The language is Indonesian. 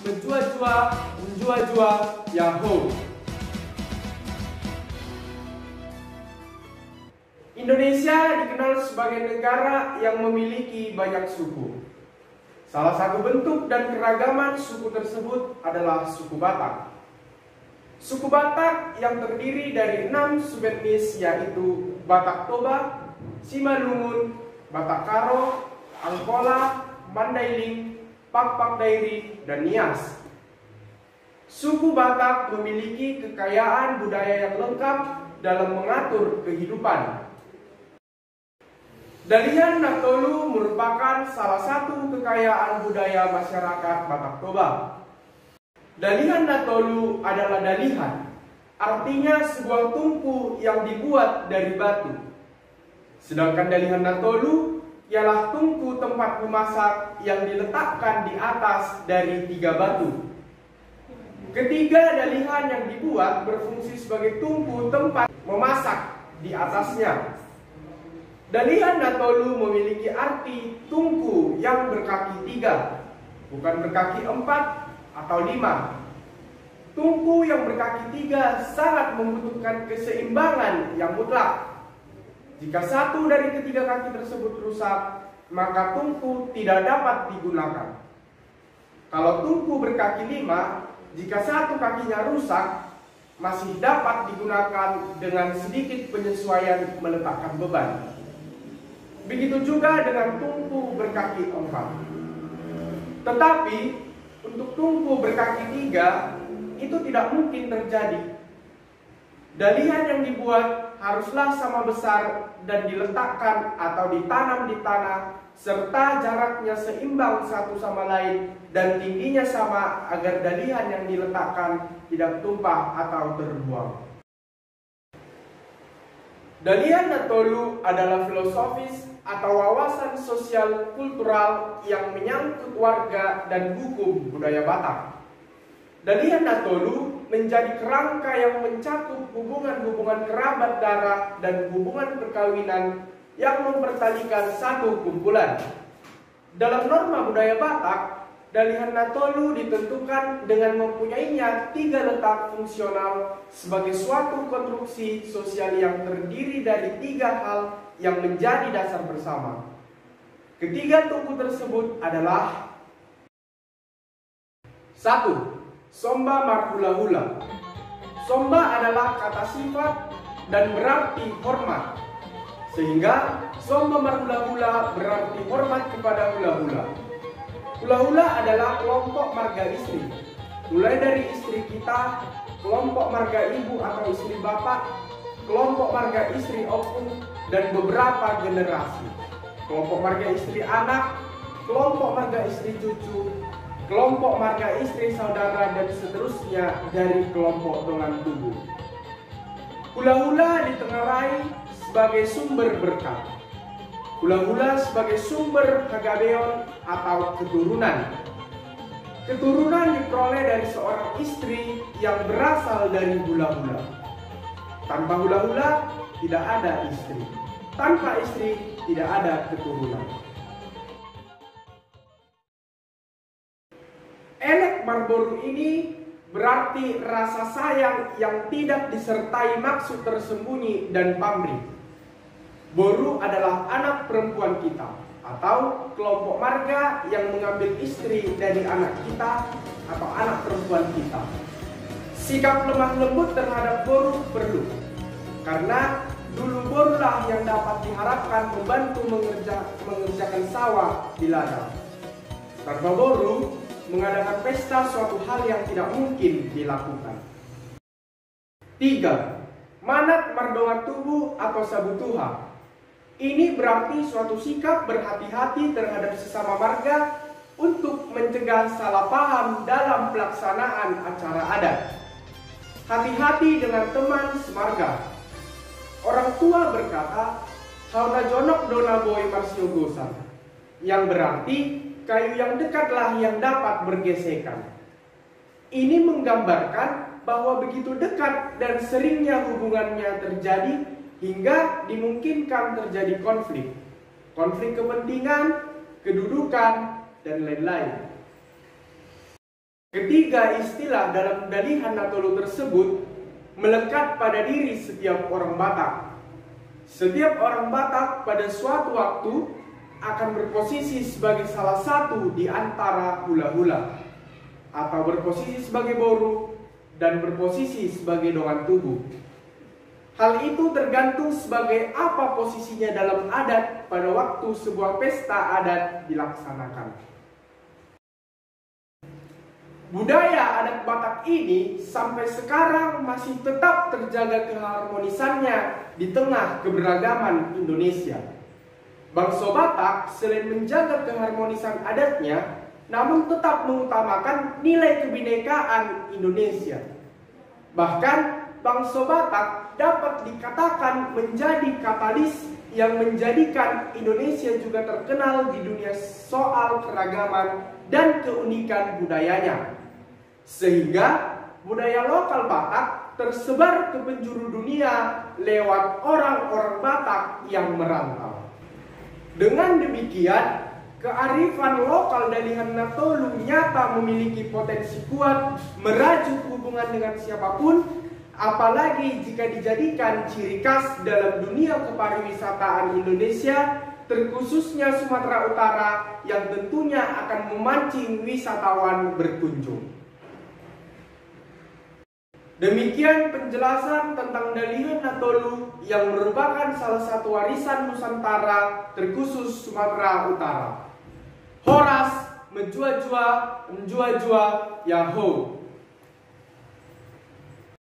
menjua-jua, menjua-jua, Yahoo. Indonesia dikenal sebagai negara yang memiliki banyak suku. Salah satu bentuk dan keragaman suku tersebut adalah suku Batak. Suku Batak yang terdiri dari 6 subetnis yaitu Batak Toba, Simalungun, Batak Karo, Angkola, Mandailing, Pak Dairi, dan Nias. Suku Batak memiliki kekayaan budaya yang lengkap dalam mengatur kehidupan. Dalihan Natolu merupakan salah satu kekayaan budaya masyarakat Batak Toba. Dalihan Natolu adalah dalihan, artinya sebuah tungku yang dibuat dari batu. Sedangkan dalihan Natolu ialah tungku tempat memasak yang diletakkan di atas dari 3 batu. Ketiga dalihan yang dibuat berfungsi sebagai tungku tempat memasak di atasnya. Dalihan Natolu memiliki arti tungku yang berkaki 3, bukan berkaki 4 atau 5. Tungku yang berkaki 3 sangat membutuhkan keseimbangan yang mutlak. Jika satu dari ketiga kaki tersebut rusak, maka tungku tidak dapat digunakan. Kalau tungku berkaki 5, jika satu kakinya rusak, masih dapat digunakan dengan sedikit penyesuaian meletakkan beban. Begitu juga dengan tungku berkaki 4. Tetapi untuk tungku berkaki 3 itu tidak mungkin terjadi. Dalihan yang dibuat haruslah sama besar dan diletakkan atau ditanam di tanah serta jaraknya seimbang satu sama lain dan tingginya sama agar dalihan yang diletakkan tidak tumpah atau terbuang. Dalihan Natolu adalah filosofis atau wawasan sosial kultural yang menyangkut warga dan hukum budaya Batak. Dalihan Natolu menjadi kerangka yang mencakup hubungan-hubungan kerabat darah dan hubungan perkawinan yang mempertalikan satu kumpulan. Dalam norma budaya Batak, dalihan Natolu ditentukan dengan mempunyainya 3 letak fungsional sebagai suatu konstruksi sosial yang terdiri dari 3 hal yang menjadi dasar bersama. Ketiga tungku tersebut adalah 1. Somba marhula-hula. Somba adalah kata sifat dan berarti hormat, sehingga somba marhula-hula berarti hormat kepada hula-hula. Hula-hula adalah kelompok marga istri, mulai dari istri kita, kelompok marga ibu atau istri bapak, kelompok marga istri opung, dan beberapa generasi. Kelompok marga istri anak, kelompok marga istri cucu, kelompok marga istri saudara, dan seterusnya dari kelompok dongan tubuh. Hula-hula ditengarai sebagai sumber berkah. Hula-hula sebagai sumber kagabeon atau keturunan. Keturunan diperoleh dari seorang istri yang berasal dari hula-hula. Tanpa hula-hula tidak ada istri. Tanpa istri tidak ada keturunan. Elek Marboru ini berarti rasa sayang yang tidak disertai maksud tersembunyi dan pamrih. Boru adalah anak perempuan kita atau kelompok marga yang mengambil istri dari anak kita atau anak perempuan kita. Sikap lemah lembut terhadap boru perlu, karena dulu borulah yang dapat diharapkan membantu mengerjakan sawah di ladang. Tanpa boru, mengadakan pesta suatu hal yang tidak mungkin dilakukan. 3. Manat mardonga tubuh atau sabutuha. Ini berarti suatu sikap berhati-hati terhadap sesama marga untuk mencegah salah paham dalam pelaksanaan acara adat. Hati-hati dengan teman semarga. Orang tua berkata, "Hauna jonok dona boy marsiogosan," yang berarti kayu yang dekatlah yang dapat bergesekan. Ini menggambarkan bahwa begitu dekat dan seringnya hubungannya terjadi hingga dimungkinkan terjadi konflik kepentingan, kedudukan, dan lain-lain. Ketiga istilah dalam Dalihan Natolu tersebut melekat pada diri setiap orang Batak. Setiap orang Batak pada suatu waktu akan berposisi sebagai salah satu di antara hula-hula, atau berposisi sebagai boru dan berposisi sebagai dongan tubuh. Hal itu tergantung sebagai apa posisinya dalam adat pada waktu sebuah pesta adat dilaksanakan. Budaya adat Batak ini sampai sekarang masih tetap terjaga keharmonisannya di tengah keberagaman Indonesia. Bangsa Batak selain menjaga keharmonisan adatnya, namun tetap mengutamakan nilai kebinekaan Indonesia. Bahkan bangsa Batak dapat dikatakan menjadi katalis yang menjadikan Indonesia juga terkenal di dunia soal keragaman dan keunikan budayanya. Sehingga budaya lokal Batak tersebar ke penjuru dunia lewat orang-orang Batak yang merantau. Dengan demikian, kearifan lokal Dalihan Natolu nyata memiliki potensi kuat merajuk hubungan dengan siapapun, apalagi jika dijadikan ciri khas dalam dunia kepariwisataan Indonesia, terkhususnya Sumatera Utara yang tentunya akan memancing wisatawan berkunjung. Demikian penjelasan tentang Dalihan Natolu yang merupakan salah satu warisan Nusantara terkhusus Sumatera Utara. Horas, menjua-jua, Yahoo.